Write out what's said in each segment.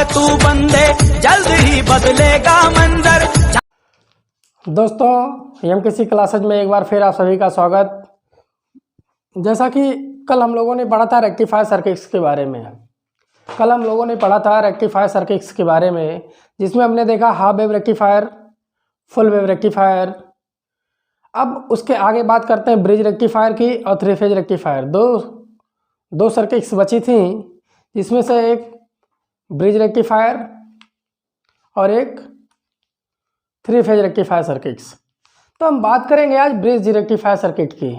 तू बंदे, जल्द ही बदलेगा मंजर। दोस्तों, एमकेसी क्लासेज में एक बार फिर आप सभी का स्वागत। जैसा कि कल हम लोगों ने पढ़ा था रेक्टिफायर सर्किट्स के बारे में। जिसमें हमने देखा half wave rectifier, full wave rectifier. अब उसके आगे बात करते हैं ब्रिज रेक्टिफायर की और थ्री फेज रेक्टिफायर। दो सर्किट्स बची थी, जिसमें से एक ब्रिज रेक्टिफायर और एक थ्री फेज रेक्टिफायर सर्किट्स। तो हम बात करेंगे आज ब्रिज रेक्टिफायर सर्किट की।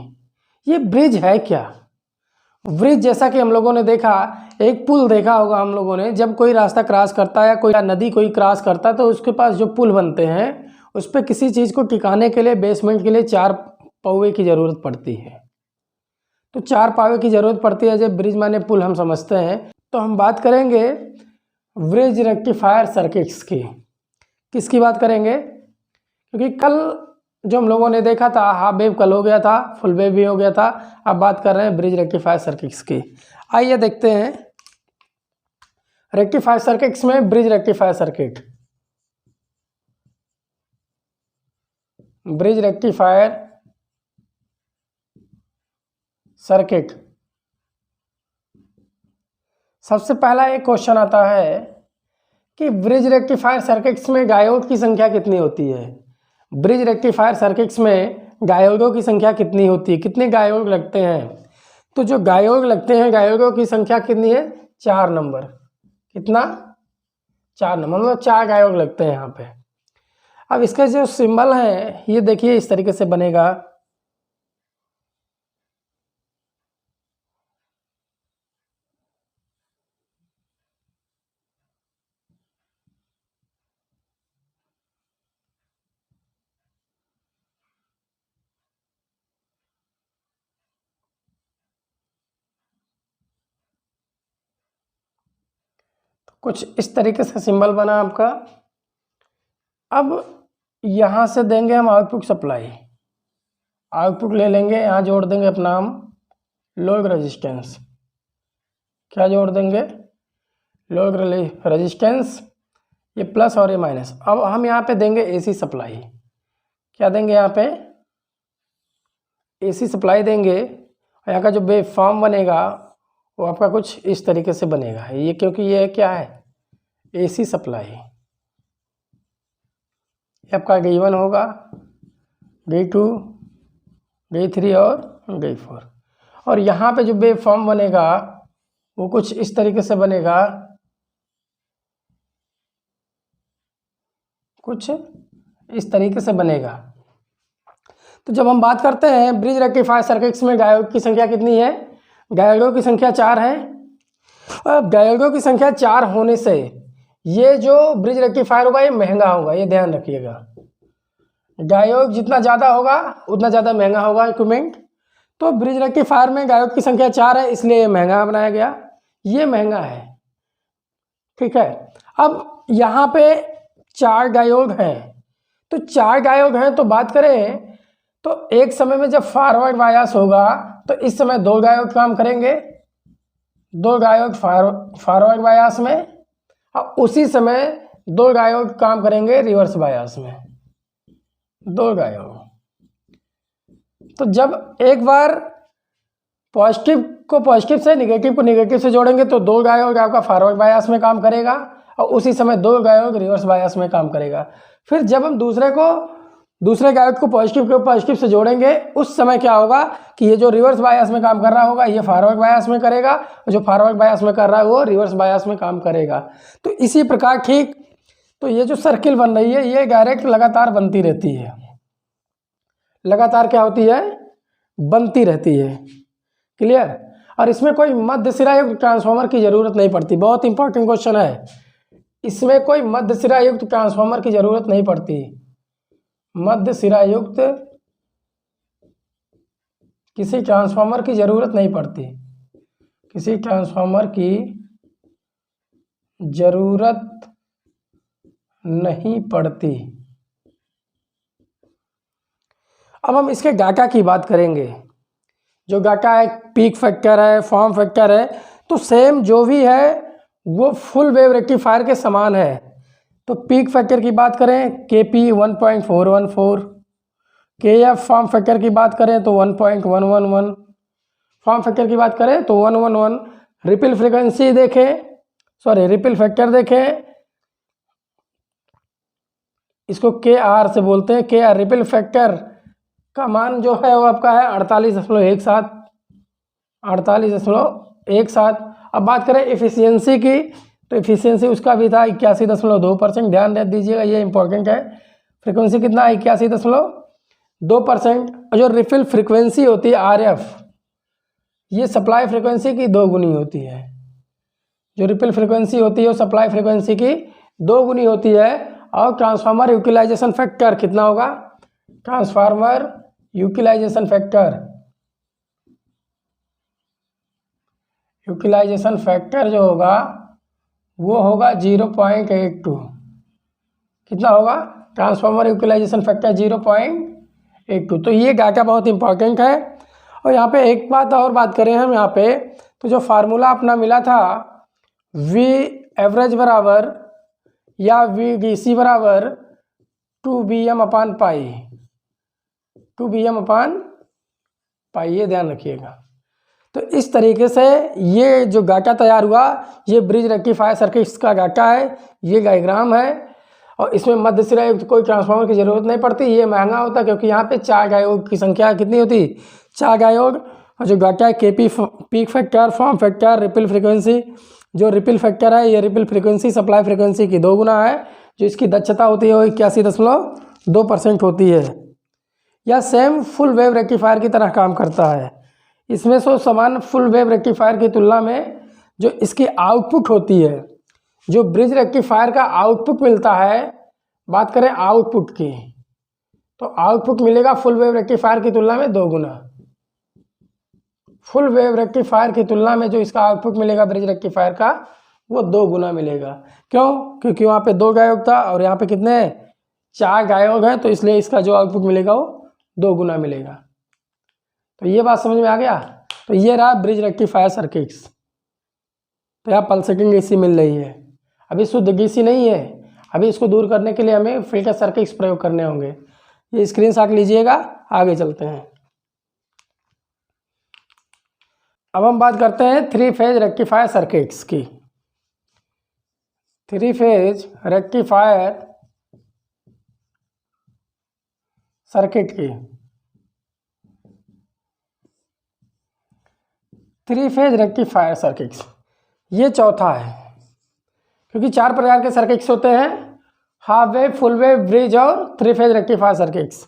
ये ब्रिज है क्या? ब्रिज जैसा कि हम लोगों ने देखा, एक पुल देखा होगा हम लोगों ने। जब कोई रास्ता क्रॉस करता है या कोई नदी कोई क्रॉस करता है तो उसके पास जो पुल बनते हैं उस पर किसी चीज़ को टिकाने के लिए, बेसमेंट के लिए 4 पौवे की ज़रूरत पड़ती है। तो 4 पावे की ज़रूरत पड़ती है जब ब्रिज माने पुल हम समझते हैं। तो हम बात करेंगे ब्रिज रेक्टिफायर सर्किट्स की। किसकी बात करेंगे? क्योंकि कल जो हम लोगों ने देखा था हाफ वेव कल हो गया था, फुल वेव भी हो गया था। अब बात कर रहे हैं ब्रिज रेक्टिफायर सर्किट्स की। आइए देखते हैं रेक्टिफायर सर्किट्स में bridge rectifier circuit. Bridge rectifier circuit, सबसे पहला एक क्वेश्चन आता है कि ब्रिज रेक्टिफायर सर्किट्स में डायोड की संख्या कितनी होती है। ब्रिज रेक्टिफायर सर्किट्स में डायोडों की संख्या कितनी होती है, कितने डायोड लगते हैं? तो जो डायोड लगते हैं, डायोडों की संख्या कितनी है? 4 नंबर। कितना? 4 नंबर, मतलब 4 डायोड लगते हैं यहाँ पे। अब इसका जो सिंबल है ये देखिए इस तरीके से बनेगा। कुछ इस तरीके से सिंबल बना आपका। अब यहाँ से देंगे हम आउटपुट सप्लाई, आउटपुट ले लेंगे, यहाँ जोड़ देंगे अपना हम लोड रेजिस्टेंस। क्या जोड़ देंगे? लोड रेजिस्टेंस, ये प्लस और ये माइनस। अब हम यहाँ पे देंगे एसी सप्लाई। क्या देंगे यहाँ पे? एसी सप्लाई देंगे। और यहाँ का जो वेव फॉर्म बनेगा वो आपका कुछ इस तरीके से बनेगा। ये क्योंकि ये क्या है? AC supply. ये आपका D1 होगा, D2, D3 और D4। और यहाँ पे जो वेव फॉर्म बनेगा वो कुछ इस तरीके से बनेगा, कुछ इस तरीके से बनेगा। तो जब हम बात करते हैं ब्रिज रेक्टिफायर सर्किट्स में डायोड की संख्या कितनी है? डायोडों की संख्या 4 है। अब डायोडों की संख्या 4 होने से ये जो ब्रिज रेक्टिफायर होगा ये महंगा होगा, ये ध्यान रखिएगा। डायोड जितना ज़्यादा होगा उतना ज़्यादा महंगा होगा इक्विपमेंट। तो ब्रिज रेक्टिफायर में डायोड की संख्या 4 है, इसलिए ये महंगा बनाया गया, ये महंगा है। ठीक है। अब यहाँ पे 4 डायोड हैं। तो 4 डायोड हैं तो बात करें तो एक समय में जब फॉरवर्ड बायस होगा तो इस समय 2 डायोड काम करेंगे, 2 डायोड फॉरवर्ड बायस में, और उसी समय 2 डायोड काम करेंगे रिवर्स बायस में। 2 डायोड। तो जब एक बार पॉजिटिव को पॉजिटिव से, नेगेटिव को नेगेटिव से जोड़ेंगे तो 2 डायोड आपका फॉरवर्ड बायस में काम करेगा और उसी समय 2 डायोड रिवर्स बायस में काम करेगा। फिर जब हम दूसरे डायोड को पॉजिटिव से जोड़ेंगे उस समय क्या होगा कि ये जो रिवर्स बायस में काम कर रहा होगा ये फॉरवर्ड बायस में करेगा, और जो फॉरवर्ड बायस में कर रहा है वो रिवर्स बायस में काम करेगा। तो इसी प्रकार ठीक, तो ये जो सर्किल बन रही है ये डायरेक्ट लगातार बनती रहती है। लगातार क्या होती है? बनती रहती है। क्लियर? और इसमें कोई मध्य सिरा युक्त ट्रांसफार्मर की जरूरत नहीं पड़ती। बहुत इंपॉर्टेंट क्वेश्चन है। इसमें कोई मध्य सिरा युक्त ट्रांसफार्मर की जरूरत नहीं पड़ती। मध्य सिरा युक्त किसी ट्रांसफार्मर की जरूरत नहीं पड़ती। किसी ट्रांसफार्मर की जरूरत नहीं पड़ती। अब हम इसके डाटा की बात करेंगे। जो डाटा है, पीक फैक्टर है, फॉर्म फैक्टर है, तो सेम जो भी है वो फुल वेव रेक्टिफायर के समान है। तो पीक फैक्टर की बात करें के पी 1.414, के एफ फॉर्म फैक्टर की बात करें तो 1.111, फॉर्म फैक्टर की बात करें तो 111। रिपिल फ्रिक्वेंसी देखें, सॉरी रिपिल फैक्टर देखें, इसको के आर से बोलते हैं। के आर रिपिल फैक्टर का मान जो है वो आपका है 48.17, 48.17। अब बात करें एफिशिएंसी की, तो एफिशिएंसी उसका भी था 81.2%। ध्यान दे दीजिएगा, ये इंपॉर्टेंट है। फ्रीक्वेंसी कितना है? 81.2%। और जो रिफिल फ्रीक्वेंसी होती है RF, ये सप्लाई फ्रीक्वेंसी की 2 गुनी होती है। जो रिपिल फ्रीक्वेंसी होती है वो सप्लाई फ्रीक्वेंसी की 2 गुनी होती है। और ट्रांसफार्मर यूटिलाइजेशन फैक्टर कितना होगा? ट्रांसफार्मर यूटिलाइजेशन फैक्टर जो होगा वो होगा 0.82। कितना होगा? Transformer utilization factor 0.82। तो ये डाटा बहुत इंपॉर्टेंट है। और यहाँ पे एक बात और बात करें हम यहाँ पे, तो जो फार्मूला अपना मिला था V एवरेज बराबर या VDC बराबर 2Bm/पाई, 2Bm/पाई, ये ध्यान रखिएगा। तो इस तरीके से ये जो डाटा तैयार हुआ, ये ब्रिज रेक्टिफायर सर्किट्स का डाटा है, ये डायग्राम है। और इसमें मध्य सिरा युक्त कोई ट्रांसफार्मर की ज़रूरत नहीं पड़ती। ये महंगा होता है क्योंकि यहाँ पे 4 डायोड की संख्या कितनी होती? 4 डायोड। और जो डाटा है KP peak factor, form factor, ripple frequency. जो रिपिल फैक्टर है ये रिपिल फ्रीक्वेंसी सप्लाई फ्रीक्वेंसी की 2 गुना है। जो इसकी दक्षता होती है वो 81.2% होती है। यह सेम फुल वेव रेक्टिफायर की तरह काम करता है। इसमें सो समान फुल वेव रेक्टिफायर की तुलना में जो इसकी आउटपुट होती है, जो ब्रिज रेक्टिफायर का आउटपुट मिलता है, बात करें आउटपुट की, तो आउटपुट मिलेगा फुल वेव रेक्टिफायर की तुलना में 2 गुना। फुल वेव रेक्टिफायर की तुलना में जो इसका आउटपुट मिलेगा ब्रिज रेक्टिफायर का, वो 2 गुना मिलेगा। क्यों? क्योंकि वहाँ पे 2 डायोड था और यहाँ पे कितने? 4 डायोड है, तो इसलिए इसका जो आउटपुट मिलेगा वो 2 गुना मिलेगा। तो ये बात समझ में आ गया। तो ये रहा ब्रिज रेक्टिफायर सर्किट्स। तो यहाँ पल्सेटिंग डीसी मिल रही है, अभी शुद्ध डीसी नहीं है। अभी इसको दूर करने के लिए हमें फिल्टर सर्किट्स प्रयोग करने होंगे। ये स्क्रीनशॉट लीजिएगा, आगे चलते हैं। अब हम बात करते हैं 3 फेज रेक्टिफायर सर्किट्स की। 3 फेज रेक्टिफायर सर्किट की। 3 फेज रेक्टिफायर सर्किट्स, ये चौथा है, क्योंकि 4 प्रकार के सर्किट्स होते हैं, half wave, full wave, bridge और 3 फेज रेक्टिफायर सर्किट्स।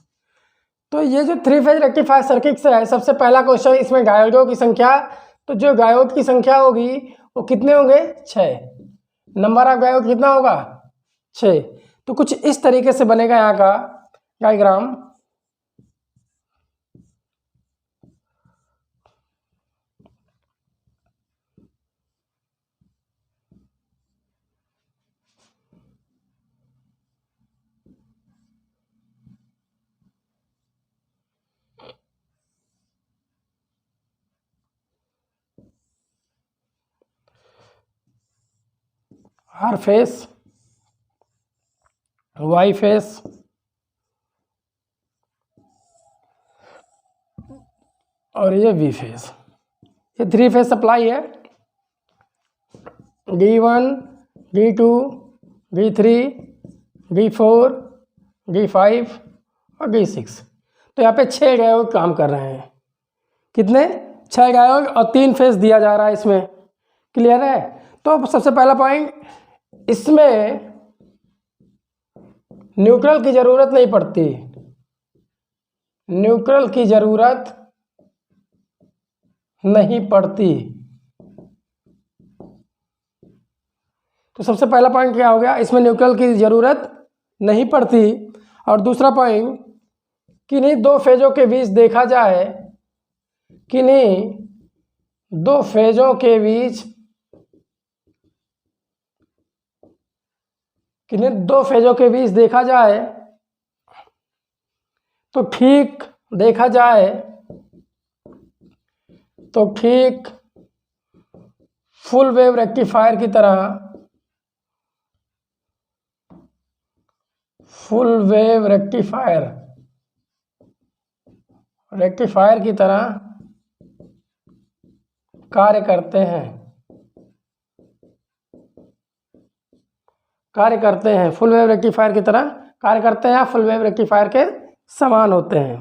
तो ये जो 3 फेज रेक्टिफायर सर्किट्स है, सबसे पहला क्वेश्चन इसमें डायोडों की संख्या। तो जो डायोड की संख्या होगी वो कितने होंगे? 6। नंबर ऑफ डायोड कितना होगा? 6। तो कुछ इस तरीके से बनेगा यहाँ का diagram. R phase, Y phase और ये वी फेस। ये 3 फेस सप्लाई है, D1, D2, D3, D4, D5 और D6। तो यहाँ पे 6 डायोड काम कर रहे हैं। कितने? 6 डायोड और 3 फेस दिया जा रहा है इसमें। क्लियर है? तो सबसे पहला पॉइंट, इसमें न्यूट्रल की जरूरत नहीं पड़ती। न्यूट्रल की जरूरत नहीं पड़ती। तो सबसे पहला पॉइंट क्या हो गया? इसमें न्यूट्रल की जरूरत नहीं पड़ती। और दूसरा पॉइंट, किन्हीं 2 फेजों के बीच देखा जाए, किन्हीं 2 फेजों के बीच, किन्हीं 2 फेजों के बीच देखा जाए, तो ठीक देखा जाए तो ठीक फुल वेव रेक्टिफायर की तरह, फुल वेव रेक्टिफायर की तरह कार्य करते हैं, फुल वेव रेक्टिफायर की तरह कार्य करते हैं या फुल वेव रेक्टिफायर के समान होते हैं।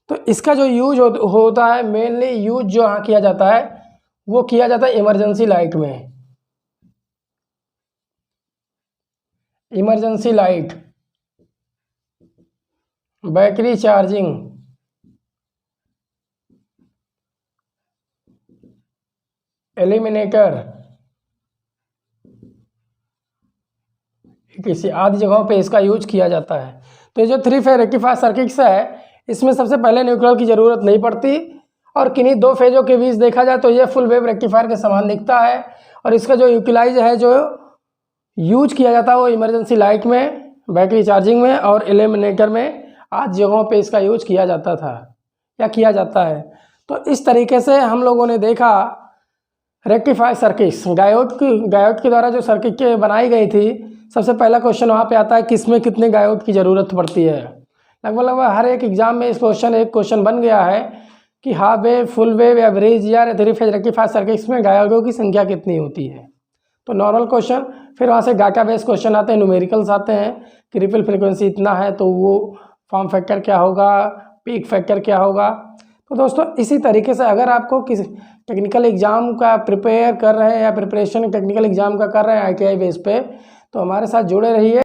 तो इसका जो यूज होता है, मेनली यूज जो यहाँ किया जाता है वो किया जाता है इमरजेंसी लाइट में। Emergency light, battery charging, eliminator, किसी आदि जगहों पे इसका यूज किया जाता है। तो ये जो 3 फेज रेक्टिफायर सर्किट्स है, इसमें सबसे पहले न्यूट्रल की ज़रूरत नहीं पड़ती और किन्हीं 2 फेजों के बीच देखा जाए तो ये फुल वेव रेक्टिफायर के समान दिखता है। और इसका जो यूटिलाइज है, जो यूज किया जाता है वो इमरजेंसी लाइट में, बैटरी चार्जिंग में और एलिमिनेटर में आदि जगहों पे इसका यूज किया जाता था या किया जाता है। तो इस तरीके से हम लोगों ने देखा रेक्टिफायर सर्किट्स, डायोड के द्वारा जो सर्किट बनाई गई थी। सबसे पहला क्वेश्चन वहाँ पे आता है किसमें कितने डायोड की ज़रूरत पड़ती है। लगभग हर एक एग्जाम में एक क्वेश्चन बन गया है कि हाफ वेव, फुल वेव या ब्रिज या 3 फेज रेक्टिफायर सर्किट्स में डायोडों की संख्या कितनी होती है। तो नॉर्मल क्वेश्चन, फिर वहाँ से डाटा बेस क्वेश्चन आते हैं, न्यूमेरिकल्स आते हैं कि रिपल फ्रिक्वेंसी इतना है तो वो फॉर्म फैक्टर क्या होगा, पीक फैक्टर क्या होगा। तो दोस्तों इसी तरीके से अगर आपको किसी टेक्निकल एग्ज़ाम का प्रिपेयर कर रहे हैं या प्रिपरेशन टेक्निकल एग्ज़ाम का कर रहे हैं ITI बेस पे, तो हमारे साथ जुड़े रहिए।